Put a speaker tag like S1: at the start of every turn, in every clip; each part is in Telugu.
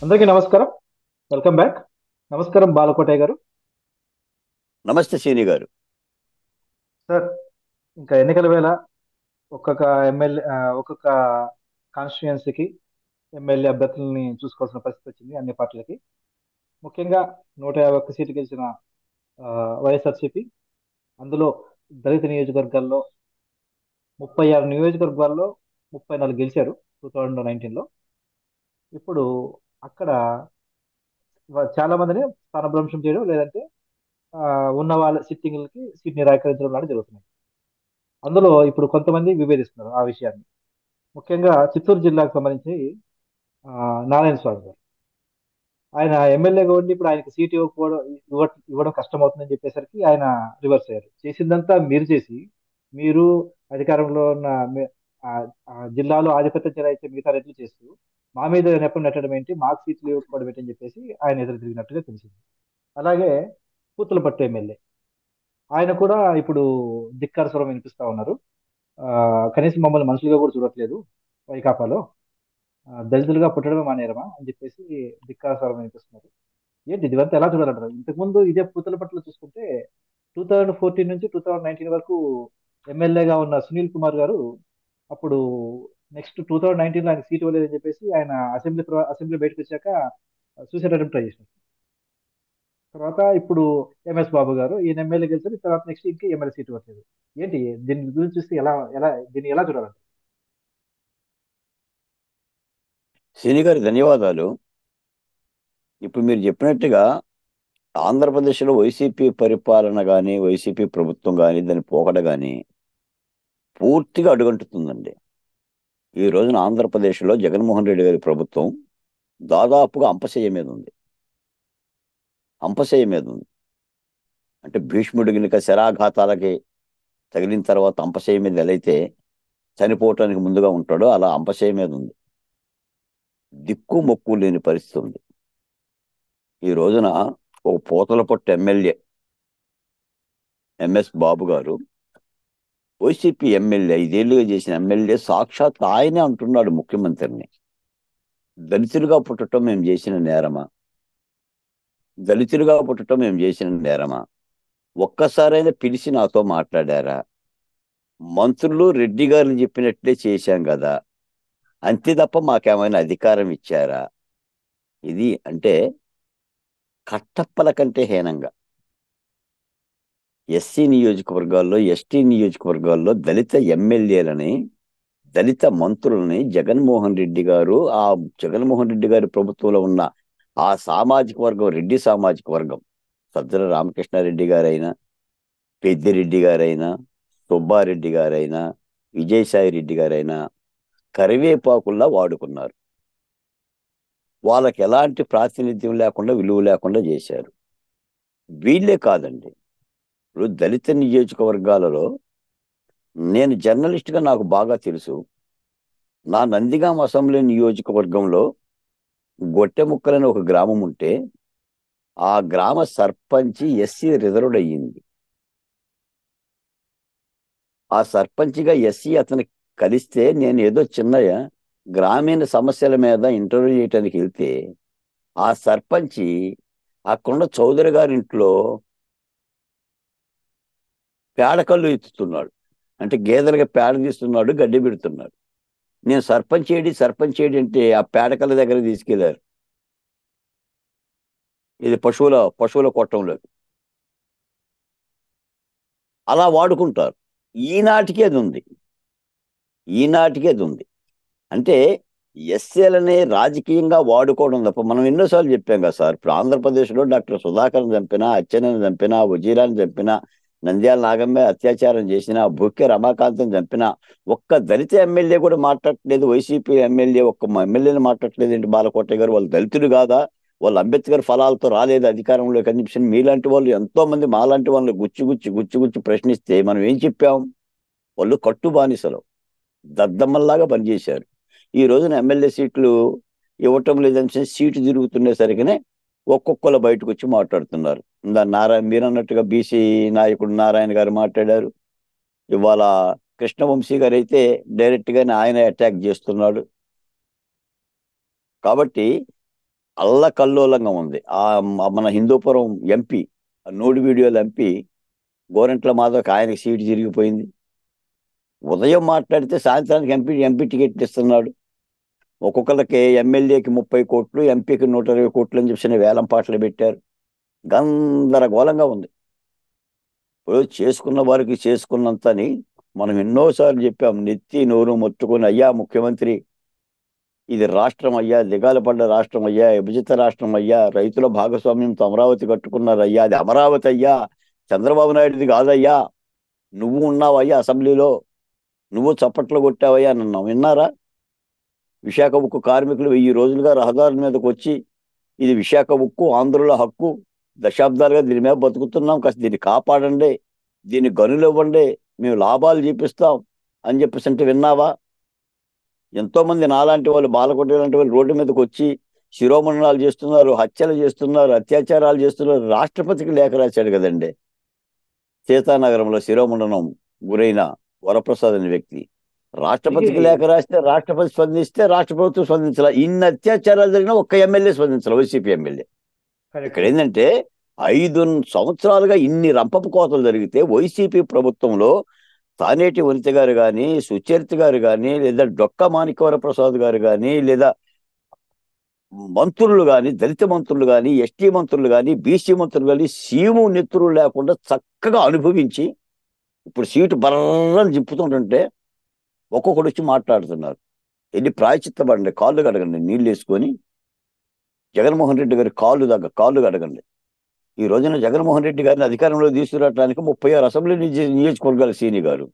S1: అందరికీ నమస్కారం. Welcome back. నమస్కారం బాలకోటయ్య గారు.
S2: నమస్తే శ్రీని గారు.
S1: సార్, ఇంకా ఎన్నికల వేళ ఒక్కొక్క ఎమ్మెల్యే ఒక్కొక్క కాన్స్టిట్యుయెన్సీకి ఎమ్మెల్యే అభ్యర్థుల్ని చూసుకోవాల్సిన పరిస్థితి వచ్చింది అన్ని పార్టీలకి. ముఖ్యంగా 151 సీట్లు గెలిచిన ఆ, వైఎస్ఆర్సీపీ. అందులో దళిత నియోజకవర్గాల్లో 36 నియోజకవర్గాల్లో 34 గెలిచారు 2019లో. ఇప్పుడు అక్కడ చాలా మందిని స్థానభ్రంశం చేయడం, లేదంటే ఆ, ఉన్న వాళ్ళ సిట్టింగ్లకి సీట్ నిరాకరించడం లాంటి జరుగుతున్నాయి. అందులో ఇప్పుడు కొంతమంది విభేదిస్తున్నారు ఆ విషయాన్ని. ముఖ్యంగా చిత్తూరు జిల్లాకు సంబంధించి ఆ, నారాయణ స్వామి గారు, ఆయన ఎమ్మెల్యేగా ఉండి ఇప్పుడు ఆయనకి సీట్ ఇవ్వకపోవడం ఇవ్వడం కష్టం అవుతుందని చెప్పేసరికి ఆయన రివర్స్ అయ్యారు. చేసిందంతా మీరు చేసి, మీరు అధికారంలో ఉన్న ఆ, జిల్లాలో ఆధిపత్యం చెలాయిచ్చే మిగతా రెడ్లు చేస్తూ మా మీద నెపం నెట్టడం ఏంటి, మాకు సీట్లు ఇవ్వకపోవడం ఏంటి అని చెప్పేసి ఆయన ఎదురు తిరిగినట్టుగా తెలిసింది. అలాగే పూతలపట్టు ఎమ్మెల్యే, ఆయన కూడా ఇప్పుడు ధిక్కార స్వరం వినిపిస్తా ఉన్నారు. ఆ, కనీసం మమ్మల్ని మనుషులుగా కూడా చూడట్లేదు వైకాపాలో, దళితులుగా పుట్టడమే మానేరమా అని చెప్పేసి ధిక్కారస్వరం వినిపిస్తున్నారు. ఏంటి ఇదివంతా ఎలా చూడాలంటారు? ఇంతకుముందు ఇదే పూతల పట్ల చూసుకుంటే 2014 నుంచి 2019 వరకు ఎమ్మెల్యేగా ఉన్న సునీల్ కుమార్ గారు, అప్పుడు నెక్స్ట్ 2019లో ఆయన సీట్ ఇవ్వలేదని చెప్పేసి ఆయన అసెంబ్లీ బయటకు వచ్చాక సూసైడ్ అటెంప్ట్ ట్రై చేశారు. తర్వాత ఇప్పుడు ఎంఎస్ బాబు గారు, ఈయన ఎమ్మెల్యే గెలిచారు. తర్వాత నెక్స్ట్ ఇంకే ఎమ్మెల్యే సీట్ ఇవ్వట్లేదు. ఏంటి దీని గురించి చూస్తే ఎలా ఎలా దీన్ని ఎలా చూడాలంటారు?
S2: శ్రీని గారు, ధన్యవాదాలు. ఇప్పుడు మీరు చెప్పినట్టుగా ఆంధ్రప్రదేశ్లో వైసీపీ పరిపాలన కానీ, వైసీపీ ప్రభుత్వం కానీ, దాని పోకడ కానీ పూర్తిగా అడుగంటుతుందండి. ఈ రోజున ఆంధ్రప్రదేశ్లో జగన్మోహన్ రెడ్డి గారి ప్రభుత్వం దాదాపుగా అంపశయ్య మీద ఉంది. అంపశయ్య మీద ఉంది. అంటే భీష్ముడి గినక శరాఘాతాలకి తగిలిన తర్వాత అంపశయ్య మీద ఎలా అయితే చనిపోవటానికి ముందుగా ఉంటాడో అలా అంపశయ్య మీద ఉంది. దిక్కు మొక్కు లేని పరిస్థితి ఉంది. ఈ రోజున ఒక పూతలపట్టు ఎమ్మెల్యే ఎంఎస్ బాబు గారు, వైసీపీ ఎమ్మెల్యే, 5 ఏళ్లుగా చేసిన ఎమ్మెల్యే, సాక్షాత్ ఆయనే అంటున్నాడు ముఖ్యమంత్రిని, దళితులుగా పుట్టడం మేము చేసిన నేరమా? దళితులుగా పుట్టడం మేము చేసిన నేరమా? ఒక్కసారైనా పిలిచి నాతో మాట్లాడారా? మంత్రులు రెడ్డి గారు చెప్పినట్లే చేశాం కదా, అంతే తప్ప మాకేమైనా అధికారం ఇచ్చారా? ఇది అంటే కట్టప్పల కంటే హీనంగా ఎస్సీ నియోజకవర్గాల్లో, ఎస్టీ నియోజకవర్గాల్లో దళిత ఎమ్మెల్యేలని, దళిత మంత్రులని జగన్మోహన్ రెడ్డి గారు, ఆ జగన్మోహన్ రెడ్డి గారి ప్రభుత్వంలో ఉన్న ఆ సామాజిక వర్గం, రెడ్డి సామాజిక వర్గం, సజ్జల రామకృష్ణారెడ్డి గారైనా, పెద్దిరెడ్డి గారైనా, సుబ్బారెడ్డి గారైనా, విజయసాయి రెడ్డి గారైనా కరివేపాకుల్లా వాడుకున్నారు. వాళ్ళకి ఎలాంటి ప్రాతినిధ్యం లేకుండా, విలువ లేకుండా చేశారు. వీళ్ళే కాదండి, ఇప్పుడు దళిత నియోజకవర్గాలలో నేను జర్నలిస్ట్గా నాకు బాగా తెలుసు. నా నందిగాం అసెంబ్లీ నియోజకవర్గంలో గొట్టెముక్కలని ఒక గ్రామం ఉంటే ఆ గ్రామ సర్పంచి ఎస్సీ రిజర్వ్డ్ అయ్యింది. ఆ సర్పంచిగా ఎస్సీ అతను కలిస్తే నేను ఏదో చిన్న గ్రామీణ సమస్యల మీద ఇంటర్వ్యూ చేయడానికి వెళ్తే ఆ సర్పంచి అక్కడున్న చౌదరి గారి ఇంట్లో పేడకల్లు ఎత్తుతున్నాడు. అంటే గేదెలుగా పేడ తీస్తున్నాడు, గడ్డి పెడుతున్నాడు. నేను సర్పంచ్ ఏడి అంటే ఆ పేడకల్ల దగ్గర తీసుకెళ్లారు. ఇది పశువుల కొట్టంలో. అలా వాడుకుంటారు. ఈనాటికి అది ఉంది. ఈనాటికి అది ఉంది. అంటే ఎస్సీలని రాజకీయంగా వాడుకోవడం తప్ప, మనం ఎన్నోసార్లు చెప్పాం కదా సార్, ఇప్పుడు ఆంధ్రప్రదేశ్లో డాక్టర్ సుధాకర్ని చంపినా, అచ్చెన్నని చంపినా, వజీరాని చంపినా, నంద్యాల నాగమ్మ అత్యాచారం చేసినా, బుక్కె రమాకాంతం చంపినా ఒక్క దళిత ఎమ్మెల్యే కూడా మాట్లాడట్లేదు. వైసీపీ ఎమ్మెల్యే ఒక్క ఎమ్మెల్యేని మాట్లాడట్లేదు ఏంటి? బాలకోటయ్య గారు, వాళ్ళు దళితులు కాదా? వాళ్ళు అంబేద్కర్ ఫలాలతో రాలేదు అధికారంలోకి అని చెప్పి మీలాంటి వాళ్ళు ఎంతో మంది మాలాంటి వాళ్ళని గుచ్చి ప్రశ్నిస్తే మనం ఏం చెప్పాం? వాళ్ళు కట్టు బానిసలు, దద్దమ్మల్లాగా పనిచేశారు. ఈ రోజున ఎమ్మెల్యే సీట్లు ఇవ్వటం లేదని సీటు తిరుగుతుండేసరికినే ఒక్కొక్కరు బయటకు వచ్చి మాట్లాడుతున్నారు. మీరు అన్నట్టుగా బీసీ నాయకుడు నారాయణ గారు మాట్లాడారు. ఇవాళ కృష్ణవంశీ గారు అయితే డైరెక్ట్ గానే ఆయన అటాక్ చేస్తున్నాడు. కాబట్టి అల్లకల్లోలంగా ఉంది. మన హిందూపురం ఎంపీ, నోడి వీడియోల ఎంపీ గోరంట్ల మాధవ్కి ఆయనకి సీటు తిరిగిపోయింది. ఉదయం మాట్లాడితే సాయంత్రానికి ఎంపీ ఎంపీ టికెట్ ఇస్తున్నాడు. ఒక్కొక్కరికి ఎమ్మెల్యేకి 30 కోట్లు, ఎంపీకి 120 కోట్లు అని చెప్పి వేలం పాటలు పెట్టారు. గందరగోళంగా ఉంది. ఇప్పుడు చేసుకున్న వారికి చేసుకున్నంతని మనం ఎన్నోసార్లు చెప్పాం. నెత్తి నోరు మొత్తుకొని, అయ్యా ముఖ్యమంత్రి, ఇది రాష్ట్రం అయ్యా, దిగాల పడ్డ రాష్ట్రం అయ్యా, విభజిత రాష్ట్రం అయ్యా, రైతుల భాగస్వామ్యంతో అమరావతి కట్టుకున్నారు అయ్యా, అది అమరావతి అయ్యా, చంద్రబాబు నాయుడుది కాదయ్యా, నువ్వు ఉన్నావయ్యా అసెంబ్లీలో, నువ్వు చప్పట్లు కొట్టావయ్యా నన్ను విన్నారా? విశాఖ ఉక్కు కార్మికులు 1000 రోజులుగా రహదారుల మీదకి వచ్చి, ఇది విశాఖ ఉక్కు, ఆంధ్రుల హక్కు, దశాబ్దాలుగా దీని మీద బతుకుతున్నాం, కాస్త దీన్ని కాపాడండి, దీన్ని గనులు ఇవ్వండి, మేము లాభాలు చూపిస్తాం అని చెప్పేసి అంటే విన్నావా? ఎంతో మంది నాలాంటి వాళ్ళు, బాలకోట లాంటి వాళ్ళు రోడ్డు మీదకి వచ్చి శిరోమండనాలు చేస్తున్నారు, హత్యలు చేస్తున్నారు, అత్యాచారాలు చేస్తున్నారు. రాష్ట్రపతికి లేఖ రాశాడు కదండి. సీతానగరంలో శిరోమండనం గురైన వరప్రసాద్ అనే వ్యక్తి రాష్ట్రపతికి లేఖ రాస్తే రాష్ట్రపతి స్పందిస్తే రాష్ట్ర ప్రభుత్వం స్పందించాల. ఇన్ని అత్యాచారాలు జరిగినా ఒక్క ఎమ్మెల్యే స్పందించాలి, వైసీపీ ఎమ్మెల్యే. ఇక్కడ ఏంటంటే 5 సంవత్సరాలుగా ఇన్ని రంపపు కోతలు జరిగితే వైసీపీ ప్రభుత్వంలో తానేటి వనిత గారు కానీ, సుచరిత గారు కానీ, లేదా డొక్క మాణిక్యవర ప్రసాద్ గారు కానీ, లేదా మంత్రులు కానీ, దళిత మంత్రులు కానీ, ఎస్టీ మంత్రులు కానీ, బీసీ మంత్రులు కానీ సీము నెత్తురు లేకుండా చక్కగా అనుభవించి ఇప్పుడు సీటు బర్రని జిప్పుతుంటుంటే ఒక్కొక్కడు వచ్చి మాట్లాడుతున్నారు. ఎన్ని ప్రాయచిత్తపడండి, కాళ్ళు కడగండి, నీళ్ళు వేసుకొని జగన్మోహన్ రెడ్డి గారి కాళ్ళు కడగండి. ఈ రోజున జగన్మోహన్ రెడ్డి గారిని అధికారంలో తీసుకురావడానికి 36 అసెంబ్లీ నియోజకవర్గాలు సీని గారు,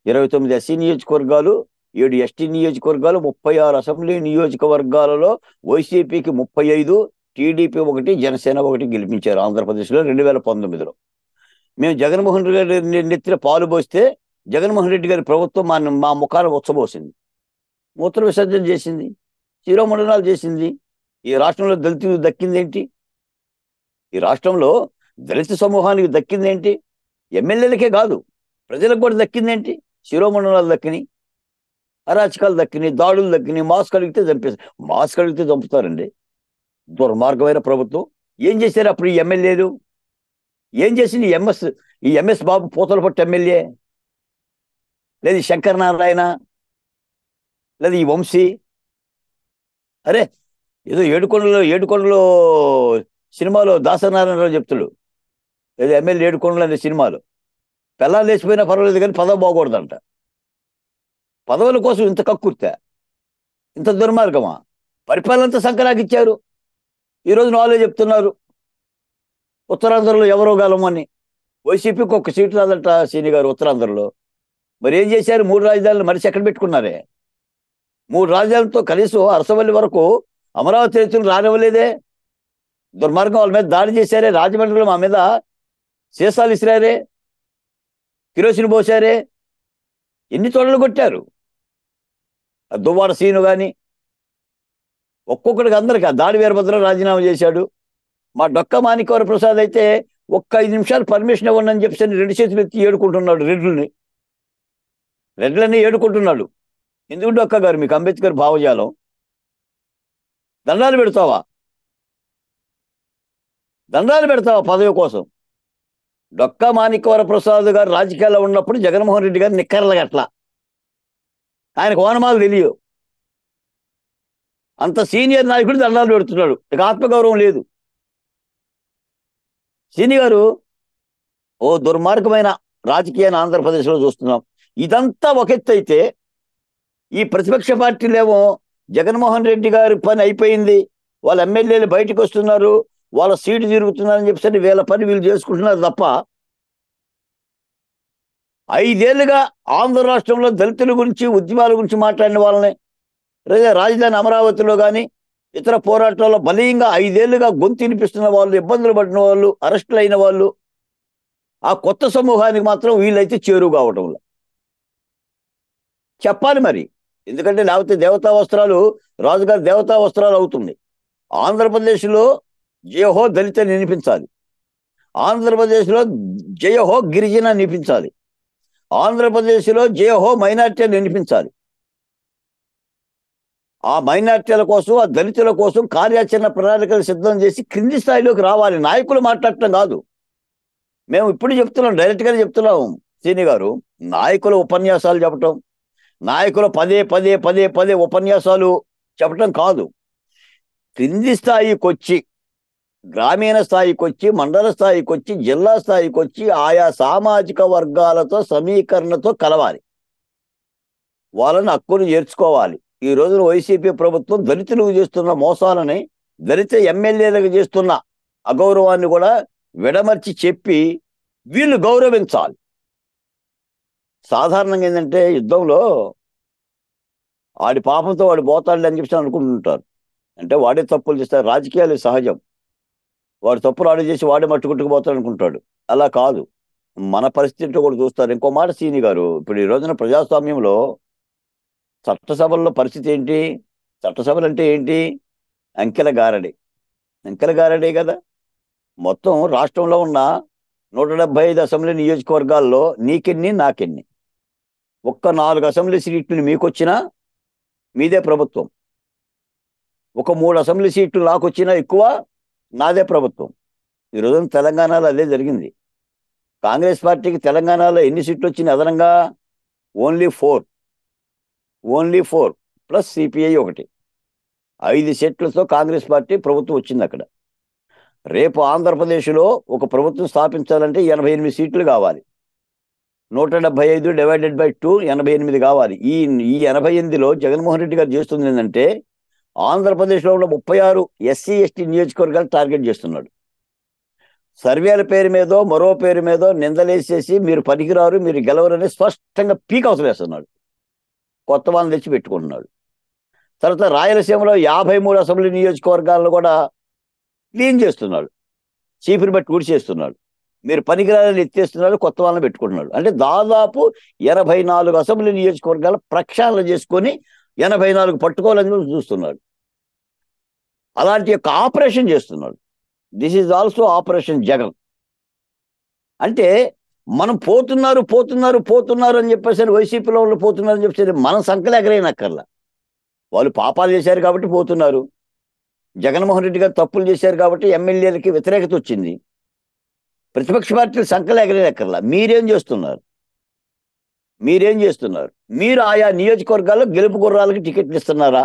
S2: 29 ఎస్సీ నియోజకవర్గాలు, 7 ఎస్టీ నియోజకవర్గాలు, 36 అసెంబ్లీ నియోజకవర్గాలలో వైసీపీకి 35, టీడీపీ 1, జనసేన 1 గెలిపించారు ఆంధ్రప్రదేశ్లో 2019లో. మేము జగన్మోహన్ రెడ్డి గారి నెత్తిన పాలు పోస్తే జగన్మోహన్ రెడ్డి గారి ప్రభుత్వం మా ముఖాన్ని ఉచ్చబోసింది, మూత్ర విసర్జన చేసింది, శిరోమండనాలు చేసింది. ఈ రాష్ట్రంలో దళితులకు దక్కిందేంటి? ఈ రాష్ట్రంలో దళిత సమూహానికి దక్కిందేంటి? ఎమ్మెల్యేలకే కాదు, ప్రజలకు కూడా దక్కిందేంటి? శిరోమండనాలు దక్కినాయి, అరాచకాలు దక్కినాయి, దాడులు దక్కినాయి. మాస్క్ అడిగితే చంపుతారండి. దుర్మార్గమైన ప్రభుత్వం. ఏం చేశారు అప్పుడు ఈ ఎమ్మెల్యేలు? ఏం చేసింది ఈ ఎంఎస్ బాబు పూతలపట్టు ఎమ్మెల్యే, లేదు శంకర్ నారాయణ, లేదు ఈ వంశీ? అరే ఏదో ఏడుకొండలో సినిమాలో దాసనారాయణరావు చెప్తాడు, ఏదో ఎమ్మెల్యే ఏడుకొండలు అనే సినిమాలో, పిల్లలు లేచిపోయినా పర్వాలేదు కానీ పదవి బాగకూడదంట. పదవుల కోసం ఇంత కక్కుర్తా, ఇంత దుర్మార్గమా? పరిపాలనంతా సంకరాకిచ్చారు. ఈరోజు వాళ్ళే చెప్తున్నారు ఉత్తరాంధ్రలో ఎవరో గలమని. వైసీపీకి 1 సీటు రాదంట సీని గారు ఉత్తరాంధ్రలో. మరి ఏం చేశారు? 3 రాజధానులు మరిచి ఎక్కడ పెట్టుకున్నారే? 3 రాజధానులతో కనీసం అరసవల్లి వరకు అమరావతి రైతులు రానివ్వలేదే. దుర్మార్గం, వాళ్ళ మీద దాడి చేశారే. రాజమండ్రిలో మా మీద సీసాలు ఇసిరారే, కిరోసిన్ పోసారే, ఎన్ని తోడలు కొట్టారు. దువ్వాడ సీను కానీ ఒక్కొక్కడికి అందరికి. ఆ దాడి వీరభద్ర రాజీనామా చేశాడు. మా డొక్క మాణిక్యవర ప్రసాద్ అయితే 5 నిమిషాలు పర్మిషన్ ఇవ్వండి అని చెప్పి 2 చేతులు ఎత్తి ఏడుకుంటున్నాడు. రెడ్లని ఏడుకుంటున్నాడు. ఎందుకు డొక్క గారు, మీకు అంబేద్కర్ భావజాలం, దండాలు పెడతావా పదవి కోసం? డొక్క మాణిక్యవర ప్రసాద్ గారు రాజకీయాల్లో ఉన్నప్పుడు జగన్మోహన్ రెడ్డి గారు నిక్కర్లగట్లా, ఆయనకు ఓనమాలు తెలియవు. అంత సీనియర్ నాయకుడు దండాలు పెడుతున్నాడు. ఇక ఆత్మగౌరవం లేదు. సీని గారు ఓ దుర్మార్గమైన రాజకీయాన్ని ఆంధ్రప్రదేశ్లో చూస్తున్నాం. ఇదంతా ఒక ఎత్తు అయితే, ఈ ప్రతిపక్ష పార్టీలేమో జగన్మోహన్ రెడ్డి గారి పని అయిపోయింది, వాళ్ళ ఎమ్మెల్యేలు బయటకు వస్తున్నారు, వాళ్ళ సీటు తిరుగుతున్నారని చెప్పి వీళ్ళ పని వీళ్ళు చేసుకుంటున్నారు తప్ప 5 ఏళ్లుగా ఆంధ్ర రాష్ట్రంలో దళితుల గురించి, ఉద్యమాల గురించి మాట్లాడిన వాళ్ళని, రాజధాని అమరావతిలో కానీ ఇతర పోరాటాల్లో బలీయంగా 5 ఏళ్లుగా గొంతు వినిపిస్తున్న వాళ్ళు, ఇబ్బందులు పడిన వాళ్ళు, అరెస్టులు అయిన వాళ్ళు, ఆ కొత్త సమూహానికి మాత్రం వీళ్ళైతే చేరువు కావటంలో చెప్పాలి మరి. ఎందుకంటే లేకపోతే దేవతా వస్త్రాలు, రాజుగారి దేవతా వస్త్రాలు అవుతుంది. ఆంధ్రప్రదేశ్లో జయహో దళిత వినిపించాలి, ఆంధ్రప్రదేశ్లో జయహో గిరిజన వినిపించాలి, ఆంధ్రప్రదేశ్లో జయహో మైనార్టీ వినిపించాలి, ఆ మైనార్టీల కోసం, ఆ దళితుల కోసం కార్యాచరణ ప్రణాళికలు సిద్ధం చేసి క్రింది స్థాయిలోకి రావాలి. నాయకులు మాట్లాడటం కాదు. మేము ఇప్పుడు చెప్తున్నాం, డైరెక్ట్గానే చెప్తున్నాం సీని గారు. నాయకుల ఉపన్యాసాలు చెప్పటం, నాయకులు పదే పదే పదే పదే ఉపన్యాసాలు చెప్పటం కాదు. క్రింది స్థాయికి వచ్చి, గ్రామీణ స్థాయికి వచ్చి, మండల స్థాయికి వచ్చి, జిల్లా స్థాయికి వచ్చి ఆయా సామాజిక వర్గాలతో సమీకరణతో కలవాలి. వాళ్ళని హక్కును చేర్చుకోవాలి. ఈ రోజున వైసీపీ ప్రభుత్వం దళితులకు చేస్తున్న మోసాలని, దళిత ఎమ్మెల్యేలకు చేస్తున్న అగౌరవాన్ని కూడా విడమర్చి చెప్పి వీళ్ళు గౌరవించాలి. సాధారణంగా ఏంటంటే యుద్ధంలో వాడి పాపంతో వాడు పోతాడు అని చెప్పి అనుకుంటుంటారు. అంటే వాడే తప్పులు చేస్తారు. రాజకీయాలు సహజం. వాడు తప్పులు ఆడు చేసి వాడే మట్టుకుంటుకుపోతాడు అనుకుంటాడు. అలా కాదు. మన పరిస్థితిలో కూడా చూస్తారు. ఇంకో మాట సీని గారు, ఇప్పుడు ఈ రోజున ప్రజాస్వామ్యంలో చట్టసభల్లో పరిస్థితి ఏంటి? చట్టసభలు అంటే ఏంటి? అంకెల గారడి. అంకెల గారడే కదా. మొత్తం రాష్ట్రంలో ఉన్న 175 అసెంబ్లీ నియోజకవర్గాల్లో నీకెన్ని నాకెన్ని, ఒక్క 4 అసెంబ్లీ సీట్లు మీకొచ్చినా మీదే ప్రభుత్వం, ఒక 3 అసెంబ్లీ సీట్లు నాకు వచ్చినా ఎక్కువ నాదే ప్రభుత్వం. ఈరోజు తెలంగాణలో అదే జరిగింది. కాంగ్రెస్ పార్టీకి తెలంగాణలో ఎన్ని సీట్లు వచ్చినాయి అదనంగా? ఓన్లీ 4 ప్లస్ సిపిఐ ఒకటి. 5 సీట్లతో కాంగ్రెస్ పార్టీ ప్రభుత్వం వచ్చింది అక్కడ. రేపు ఆంధ్రప్రదేశ్లో ఒక ప్రభుత్వం స్థాపించాలంటే 88 సీట్లు కావాలి. 175 డివైడెడ్ బై 2 88 కావాలి. ఈ 88లో జగన్మోహన్ రెడ్డి గారు చేస్తుంది ఏంటంటే ఆంధ్రప్రదేశ్లో ఉన్న 36 ఎస్సీ ఎస్టీ నియోజకవర్గాలు టార్గెట్ చేస్తున్నాడు. సర్వేల పేరు మీదో మరో పేరు మీదో నిందలేసేసి మీరు పనికిరారు, మీరు గెలవరని స్పష్టంగా పీక్ అవసరేస్తున్నాడు. కొత్త వాళ్ళని తెచ్చి పెట్టుకుంటున్నాడు. తర్వాత రాయలసీమలో 53 అసెంబ్లీ నియోజకవర్గాలను కూడా క్లీన్ చేస్తున్నాడు. చీపురు బట్టి ఊడి చేస్తున్నాడు. మీరు పనికిరాలని ఎత్తేస్తున్నాడు, కొత్త వాళ్ళని పెట్టుకుంటున్నాడు. అంటే దాదాపు 84 అసెంబ్లీ నియోజకవర్గాలు ప్రక్షాళన చేసుకొని 84 పట్టుకోవాలని చూస్తున్నాడు. అలాంటి యొక్క ఆపరేషన్ చేస్తున్నాడు. This is also operation Jagan. అంటే మనం పోతున్నారు అని చెప్పేసి వైసీపీలో వాళ్ళు పోతున్నారు అని చెప్పేసి మనం సంకలు ఎగరైనక్కర్లా. వాళ్ళు పాపాలు చేశారు కాబట్టి పోతున్నారు. జగన్మోహన్ రెడ్డి గారు తప్పులు చేశారు కాబట్టి ఎమ్మెల్యేలకి వ్యతిరేకత వచ్చింది. ప్రతిపక్ష పార్టీలు సంకలు ఎగరైనక్కర్లా. మీరేం చేస్తున్నారు? మీరు ఆయా నియోజకవర్గాల్లో గెలుపు గుర్రాలకి టికెట్లు ఇస్తున్నారా,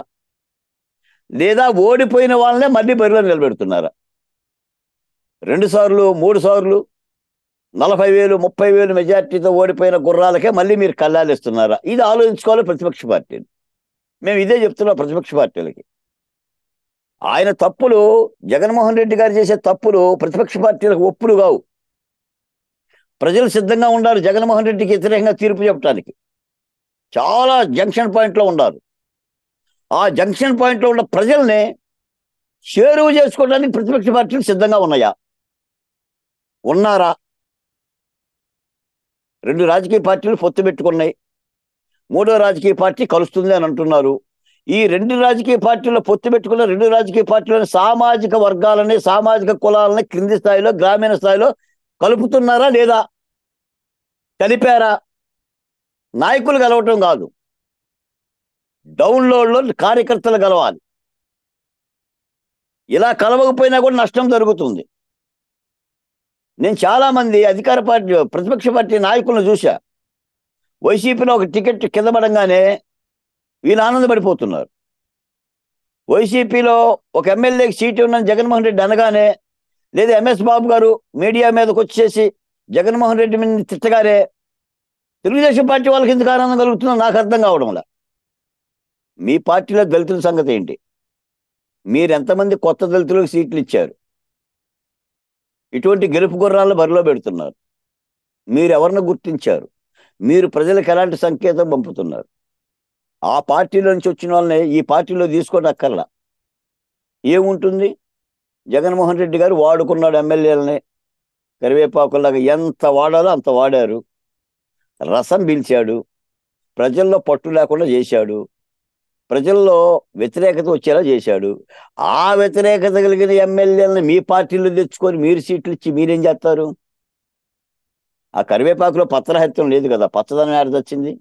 S2: లేదా ఓడిపోయిన వాళ్ళనే మళ్ళీ బరిలో నిలబెడుతున్నారా? 2 సార్లు 3 సార్లు 40,000 30,000 మెజార్టీతో ఓడిపోయిన గుర్రాలకే మళ్ళీ మీరు కళ్ళాలు ఇస్తున్నారా? ఇది ఆలోచించుకోవాలి ప్రతిపక్ష పార్టీలు. మేము ఇదే చెప్తున్నాం ప్రతిపక్ష పార్టీలకి. ఆయన తప్పులు, జగన్మోహన్ రెడ్డి గారు చేసే తప్పులు ప్రతిపక్ష పార్టీలకు ఒప్పులు కావు. ప్రజలు సిద్ధంగా ఉన్నారు జగన్మోహన్ రెడ్డికి వ్యతిరేకంగా తీర్పు చెప్పడానికి. చాలా జంక్షన్ పాయింట్లో ఉన్నారు. ఆ జంక్షన్ పాయింట్లో ఉన్న ప్రజల్ని చేరువ చేసుకోవడానికి ప్రతిపక్ష పార్టీలు సిద్ధంగా ఉన్నారా? 2 రాజకీయ పార్టీలు పొత్తు పెట్టుకున్నాయి. 3వ రాజకీయ పార్టీ కలుస్తుంది అని అంటున్నారు. ఈ 2 రాజకీయ పార్టీల్లో పొత్తు పెట్టుకున్న 2 రాజకీయ పార్టీలను సామాజిక వర్గాలని, సామాజిక కులాలని క్రింది స్థాయిలో, గ్రామీణ స్థాయిలో కలుపుతున్నారా లేదా? కలిపారా? నాయకులు కలవటం కాదు, డౌన్లోడ్లో కార్యకర్తలు కలవాలి. ఇలా కలవకపోయినా కూడా నష్టం జరుగుతుంది. నేను చాలా మంది అధికార పార్టీ, ప్రతిపక్ష పార్టీ నాయకులను చూశా. వైసీపీలో ఒక టికెట్ కింద పడంగానే వీళ్ళు ఆనందపడిపోతున్నారు. వైసీపీలో ఒక ఎమ్మెల్యేకి సీటు ఉన్నది జగన్మోహన్ రెడ్డి అనగానే, లేదా ఎంఎస్ బాబు గారు మీడియా మీదకి వచ్చేసి జగన్మోహన్ రెడ్డి మీద తిట్టగానే తెలుగుదేశం పార్టీ వాళ్ళకి ఎందుకు ఆనందం కలుగుతుందో నాకు అర్థం కావడంలా. మీ పార్టీలో దళితుల సంగతి ఏంటి? మీరు ఎంతమంది కొత్త దళితులకు సీట్లు ఇచ్చారు? ఇటువంటి గెలుపు గుర్రాలను బరిలో పెడుతున్నారు. మీరు ఎవరిని గుర్తించారు? మీరు ప్రజలకు ఎలాంటి సంకేతం పంపుతున్నారు? ఆ పార్టీలో నుంచి వచ్చిన వాళ్ళని ఈ పార్టీలో తీసుకోవడం అక్కర్లా. ఏముంటుంది? జగన్మోహన్ రెడ్డి గారు వాడుకున్నాడు ఎమ్మెల్యేలని కరివేపాకులాగా. ఎంత వాడాలో అంత వాడారు. రసం పీల్చాడు. ప్రజల్లో పట్టు లేకుండా చేశాడు. ప్రజల్లో వ్యతిరేకత వచ్చేలా చేశాడు. ఆ వ్యతిరేకత కలిగిన ఎమ్మెల్యేలను మీ పార్టీలో తెచ్చుకొని మీరు సీట్లు ఇచ్చి మీరేం చేస్తారు? ఆ కరివేపాకులో పత్రహత్యం లేదు కదా, పచ్చదనం ఏడ వచ్చింది?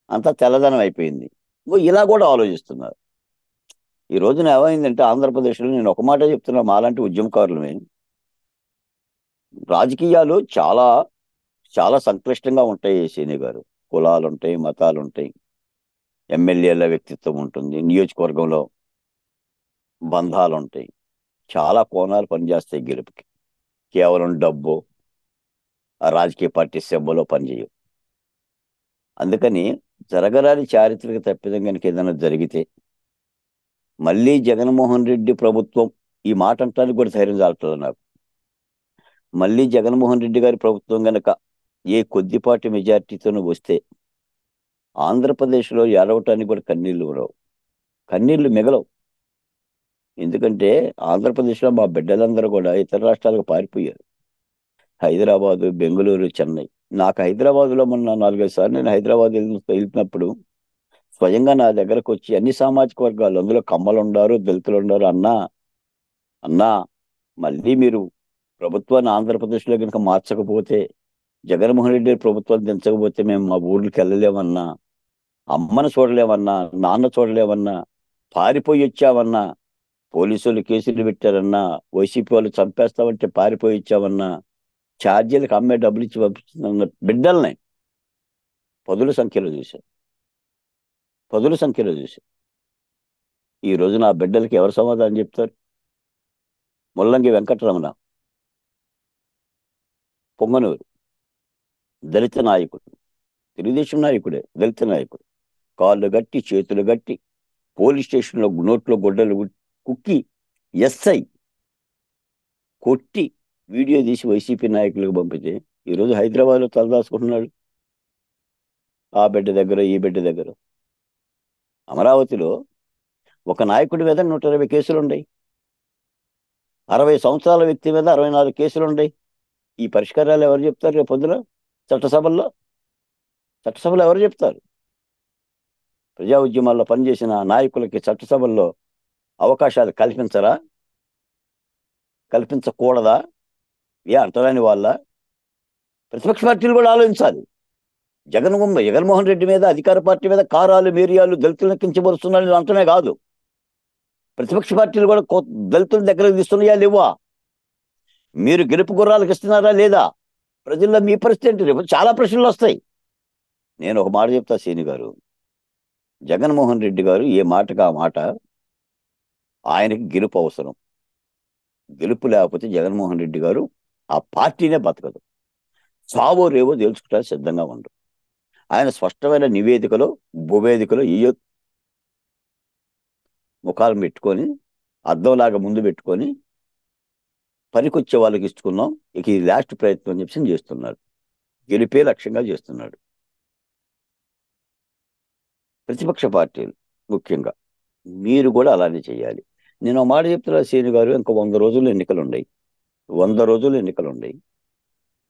S2: అంతా తెల్లదనం అయిపోయింది. ఇలా కూడా ఆలోచిస్తున్నారు. ఈ రోజున ఏమైందంటే ఆంధ్రప్రదేశ్లో నేను ఒక మాట చెప్తున్నా, మాలాంటి ఉద్యమకారులమే, రాజకీయాలు చాలా చాలా సంక్లిష్టంగా ఉంటాయి సీని గారు. కులాలు ఉంటాయి, మతాలు ఉంటాయి, ఎమ్మెల్యేల వ్యక్తిత్వం ఉంటుంది, నియోజకవర్గంలో బంధాలు ఉంటాయి, చాలా కోణాలు పనిచేస్తాయి గెలుపుకి. కేవలం డబ్బు, ఆ రాజకీయ పార్టీ సింబలో పనిచేయవు. అందుకని జరగరాని చారిత్రక తప్పిదం కనుక ఏదైనా జరిగితే మళ్ళీ జగన్మోహన్ రెడ్డి ప్రభుత్వం, ఈ మాట అంటానికి కూడా ధైర్యం చాలట్లేదు నాకు, మళ్ళీ జగన్మోహన్ రెడ్డి గారి ప్రభుత్వం గనక ఏ కొద్దిపాటి మెజార్టీతోనూ వస్తే ఆంధ్రప్రదేశ్లో ఏడవటానికి కూడా కన్నీళ్లు రావు, కన్నీళ్లు మిగలవు. ఎందుకంటే ఆంధ్రప్రదేశ్లో మా బిడ్డలందరూ కూడా ఇతర రాష్ట్రాలకు పారిపోయారు. హైదరాబాదు, బెంగళూరు, చెన్నై. నాకు హైదరాబాద్లో మొన్న 4-5 సార్లు నేను హైదరాబాద్ వెళ్తున్నప్పుడు స్వయంగా నా దగ్గరకు వచ్చి అన్ని సామాజిక వర్గాలు, అందులో కమ్మలు ఉన్నారు, దళితులు ఉన్నారు, అన్నా అన్నా మళ్ళీ మీరు ప్రభుత్వాన్ని ఆంధ్రప్రదేశ్లో కనుక మార్చకపోతే, జగన్మోహన్ రెడ్డి ప్రభుత్వాన్ని దించకపోతే మేము మా ఊర్లకి వెళ్ళలేమన్నా, అమ్మను చూడలేమన్నా, నాన్న చూడలేమన్నా, పారిపోయి వచ్చామన్నా, పోలీసులు కేసులు పెట్టారన్నా, వైసీపీ వాళ్ళు చంపేస్తామంటే పారిపోయి వచ్చామన్నా, ఛార్జీలకు అమ్మే డబ్బులు ఇచ్చి పంపిస్తున్న బిడ్డల్ని పదుల సంఖ్యలో చూశాను, పదుల సంఖ్యలో చూశాను. ఈ రోజు నా బిడ్డలకి ఎవరు సమాధానం చెప్తారు? ముల్లంగి వెంకటరమణ, పొంగనూరు, దళిత నాయకుడు, తెలుగుదేశం నాయకుడే, దళిత నాయకుడు, కాళ్ళు గట్టి చేతులు గట్టి పోలీస్ స్టేషన్లో నోట్లో గుడ్డలు కుక్కి ఎస్ఐ కొట్టి వీడియో తీసి వైసీపీ నాయకులకు పంపితే ఈరోజు హైదరాబాద్లో తలదాచుకుంటున్నాడు, ఆ బిడ్డ దగ్గర ఈ బిడ్డ దగ్గర. అమరావతిలో ఒక నాయకుడి మీద 120 కేసులు ఉన్నాయి, 60 సంవత్సరాల వ్యక్తి మీద 64 కేసులు ఉన్నాయి. ఈ పరిష్కారాలు ఎవరు చెప్తారు రేపు పొద్దున? చట్టసభల్లో ఎవరు చెప్తారు? ప్రజా ఉద్యమాల్లో పనిచేసిన నాయకులకి చట్టసభల్లో అవకాశాలు కల్పించరా? కల్పించకూడదా? అంటరాని వాళ్ళ? ప్రతిపక్ష పార్టీలు కూడా ఆలోచించాలి. జగన్మోహన్ రెడ్డి మీద, అధికార పార్టీ మీద కారాలు మేరియాలు దళితులను కించబరుస్తున్నారని అంటనే కాదు, ప్రతిపక్ష పార్టీలు కూడా దళితుల దగ్గరకు తీస్తున్నాయా లేవా? మీరు గెలుపు గుర్రాలకు ఇస్తున్నారా లేదా? ప్రజల్లో మీ పరిస్థితి ఏంటి? రేపు చాలా ప్రశ్నలు వస్తాయి. నేను ఒక మాట చెప్తా సీని గారు, జగన్మోహన్ రెడ్డి గారు ఏ మాటకు ఆ మాట, ఆయనకి గెలుపు అవసరం. గెలుపు లేకపోతే జగన్మోహన్ రెడ్డి గారు ఆ పార్టీనే బతకదు. సావో రేవో తేల్చుకుంటారు, సిద్ధంగా ఉండరు. ఆయన స్పష్టమైన నివేదికలో భూవేదికలో ఈ ముఖాలు పెట్టుకొని, అద్దంలాగా ముందు పెట్టుకొని పనికొచ్చే వాళ్ళకి ఇచ్చుకున్నాం, ఇక ఈ లాస్ట్ ప్రయత్నం అని చెప్పి చేస్తున్నాడు. గెలిపే లక్ష్యంగా చేస్తున్నాడు. ప్రతిపక్ష పార్టీలు ముఖ్యంగా మీరు కూడా అలానే చేయాలి. నేను ఆ మాట చెప్తున్నా సీని గారు, ఇంకా 100 రోజులు ఎన్నికలు ఉన్నాయి, 100 రోజులు ఎన్నికలు ఉన్నాయి.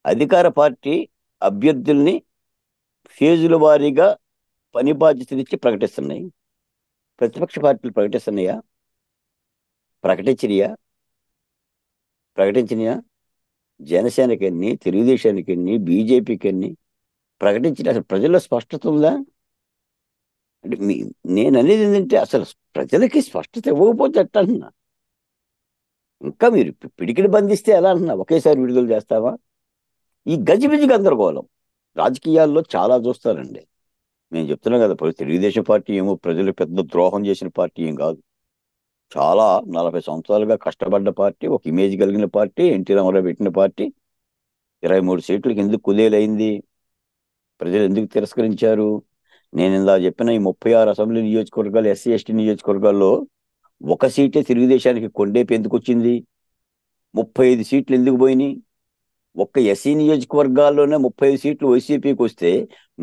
S2: అధికార పార్టీ అభ్యర్థుల్ని ఫేజుల వారీగా పని బాధ్యతలు ఇచ్చి ప్రకటిస్తున్నాయి. ప్రతిపక్ష పార్టీలు ప్రకటిస్తున్నాయా? ప్రకటించినయా? జనసేనకి ఎన్ని, తెలుగుదేశానికి ఎన్ని, బీజేపీకి ఎన్ని ప్రకటించిన? అసలు ప్రజల్లో స్పష్టత ఉందా? అంటే నేను అనేది ఏంటంటే, అసలు ప్రజలకి స్పష్టత ఇవ్వకపోతే ఎట్లా అంటున్నా? ఇంకా మీరు పిడికిడి బంధిస్తే ఎలా అంటున్నా? ఒకేసారి విడుదల చేస్తావా? ఈ గజిబిజి గందరగోళం రాజకీయాల్లో చాలా చూస్తారండి. నేను చెప్తున్నా కదా, తెలుగుదేశం పార్టీ ఏమో ప్రజలు పెద్ద ద్రోహం చేసిన పార్టీ ఏం కాదు. చాలా 40 సంవత్సరాలుగా కష్టపడ్డ పార్టీ, ఒక ఇమేజ్ కలిగిన పార్టీ, ఎన్టీ రామారావు పెట్టిన పార్టీ. 23 సీట్లకి ఎందుకు కుదేలైంది? ప్రజలు ఎందుకు తిరస్కరించారు? నేను ఇందా చెప్పిన ఈ 36 అసెంబ్లీ నియోజకవర్గాలు, ఎస్సీ ఎస్టీ నియోజకవర్గాల్లో ఒక సీటే తెలుగుదేశానికి కొండేపు ఎందుకు వచ్చింది? 35 సీట్లు ఎందుకు పోయినాయి? ఒక్క ఎస్సీ నియోజకవర్గాల్లోనే 35 సీట్లు వైసీపీకి వస్తే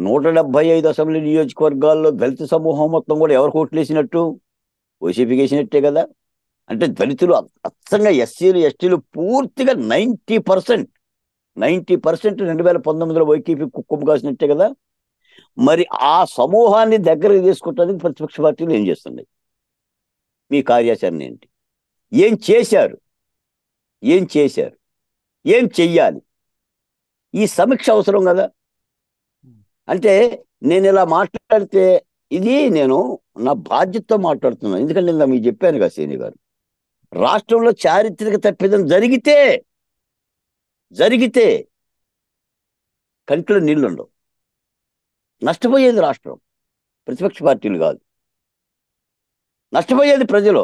S2: 175 అసెంబ్లీ నియోజకవర్గాల్లో దళిత సమూహం మొత్తం కూడా ఎవరు ఓట్లేసినట్టు? వైసీపీకి వేసినట్టే కదా. అంటే దళితులు అచ్చంగా ఎస్సీలు ఎస్టీలు పూర్తిగా 90% 2019లో వైసీపీ కుక్కం కాసినట్టే కదా. మరి ఆ సమూహాన్ని దగ్గరకు తీసుకుంటానికి ప్రతిపక్ష పార్టీలు ఏం చేస్తున్నాయి? మీ కార్యాచరణ ఏంటి? ఏం చేశారు? ఏం చెయ్యాలి? ఈ సమీక్ష అవసరం కదా. అంటే నేను ఇలా మాట్లాడితే, ఇది నేను నా బాధ్యతతో మాట్లాడుతున్నాను. ఎందుకంటే నేను మీకు చెప్పాను కదా శ్రీని గారు, రాష్ట్రంలో చారిత్రక తప్పిదం జరిగితే కంటిలో నీళ్లుండవు. నష్టపోయేది రాష్ట్రం, ప్రతిపక్ష పార్టీలు కాదు. నష్టపోయేది ప్రజలు,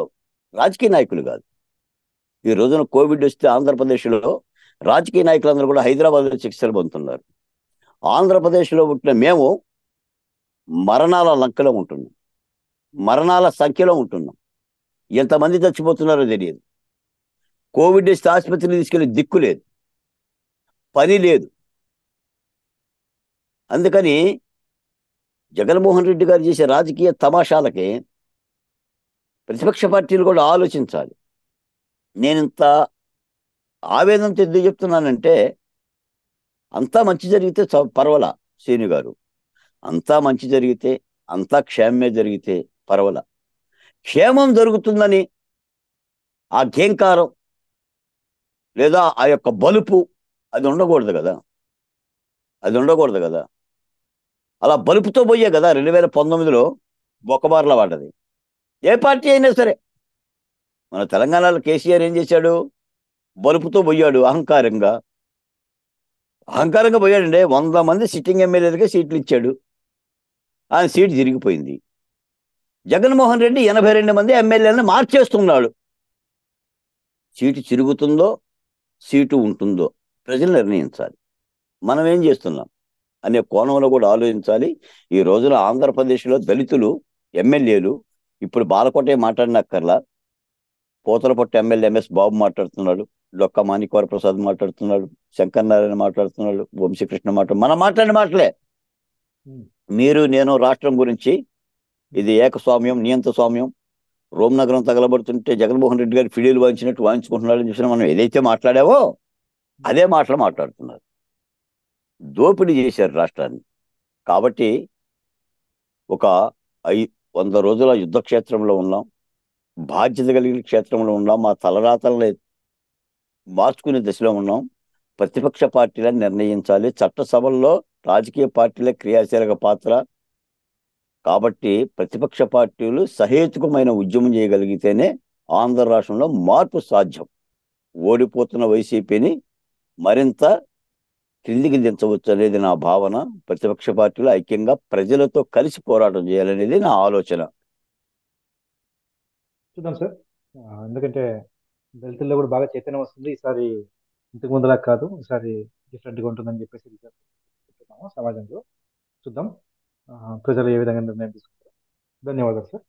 S2: రాజకీయ నాయకులు కాదు. ఈ రోజున కోవిడ్ వస్తే ఆంధ్రప్రదేశ్లో రాజకీయ నాయకులందరూ కూడా హైదరాబాద్లో చికిత్సలు పొందుతున్నారు. ఆంధ్రప్రదేశ్లో పుట్టిన మేము మరణాల లంకలో ఉంటున్నాం, మరణాల సంఖ్యలో ఉంటున్నాం. ఎంతమంది చచ్చిపోతున్నారో తెలియదు. కోవిడ్ వస్తే ఆసుపత్రికి తీసుకెళ్లి దిక్కు లేదు, పని లేదు. అందుకని జగన్మోహన్ రెడ్డి గారు చేసే రాజకీయ తమాషాలకి ప్రతిపక్ష పార్టీలు కూడా ఆలోచించాలి. నేను ఇంత ఆవేదనతో ఎందుకు చెప్తున్నానంటే, అంతా మంచి జరిగితే పర్వాలా శ్రీను గారు, అంతా మంచి జరిగితే, అంతా క్షేమమే జరిగితే పర్వాలా. క్షేమం జరుగుతుందని ఆ ఘేంకారం లేదా ఆ యొక్క బలుపు అది ఉండకూడదు కదా, అది ఉండకూడదు కదా. అలా బలుపుతో పోయే కదా 2019లో బొక్కబార్ల పడ్డది. ఏ పార్టీ అయినా సరే. మన తెలంగాణలో కేసీఆర్ ఏం చేశాడు? బలుపుతో పోయాడు, అహంకారంగా పోయాడండి. 100 మంది సిట్టింగ్ ఎమ్మెల్యేలకే సీట్లు ఇచ్చాడు, ఆయన సీటు తిరిగిపోయింది. జగన్మోహన్ రెడ్డి 82 మంది ఎమ్మెల్యేలను మార్చేస్తున్నాడు. సీటు తిరుగుతుందో సీటు ఉంటుందో ప్రజలు నిర్ణయించాలి. మనం ఏం చేస్తున్నాం అనే కోణంలో కూడా ఆలోచించాలి. ఈ రోజున ఆంధ్రప్రదేశ్లో దళితులు ఎమ్మెల్యేలు, ఇప్పుడు బాలకోటే మాట్లాడినక్కర్లా, పోతలపట్టు ఎమ్మెల్యే ఎంఎస్ బాబు మాట్లాడుతున్నాడు, డొక్క మాణిక్యవర ప్రసాద్ మాట్లాడుతున్నాడు, శంకర్ నారాయణ మాట్లాడుతున్నాడు, వంశీకృష్ణ మనం మాట్లాడిన మాటలే. మీరు నేను రాష్ట్రం గురించి ఇది ఏకస్వామ్యం, నియంత స్వామ్యం, రోమ్ నగరం తగలబడుతుంటే జగన్మోహన్ రెడ్డి గారు ఫిడీలు వాయించినట్టు వాయించుకుంటున్నాడని చూసిన మనం ఏదైతే మాట్లాడావో అదే మాటలు మాట్లాడుతున్నారు. దోపిడీ చేశారు రాష్ట్రాన్ని. కాబట్టి ఒక 100 రోజుల యుద్ధ క్షేత్రంలో ఉన్నాం, బాధ్యత కలిగిన క్షేత్రంలో ఉన్నాం, మా తలరాతల్ని మార్చుకునే దశలో ఉన్నాం. ప్రతిపక్ష పార్టీలను నిర్ణయించాలి. చట్టసభల్లో రాజకీయ పార్టీల క్రియాశీలక పాత్ర. కాబట్టి ప్రతిపక్ష పార్టీలు సహేతుకమైన ఉద్యమం చేయగలిగితేనే ఆంధ్ర రాష్ట్రంలో మార్పు సాధ్యం. ఓడిపోతున్న వైసీపీని మరింత క్రిందికి దించవచ్చు అనేది నా భావన. ప్రతిపక్ష పార్టీలు ఐక్యంగా ప్రజలతో కలిసి పోరాటం చేయాలనేది నా ఆలోచన.
S1: చూద్దాం సార్. ఎందుకంటే దళితుల్లో కూడా బాగా చైతన్యం వస్తుంది ఈసారి. ఇంతకు ముందులా కాదు, ఈసారి డిఫరెంట్గా ఉంటుందని చెప్పేసి చెప్తున్నాము సమాజంలో. చూద్దాం ప్రజలు ఏ విధంగా నిర్ణయం తీసుకుంటారు. ధన్యవాదాలు సార్.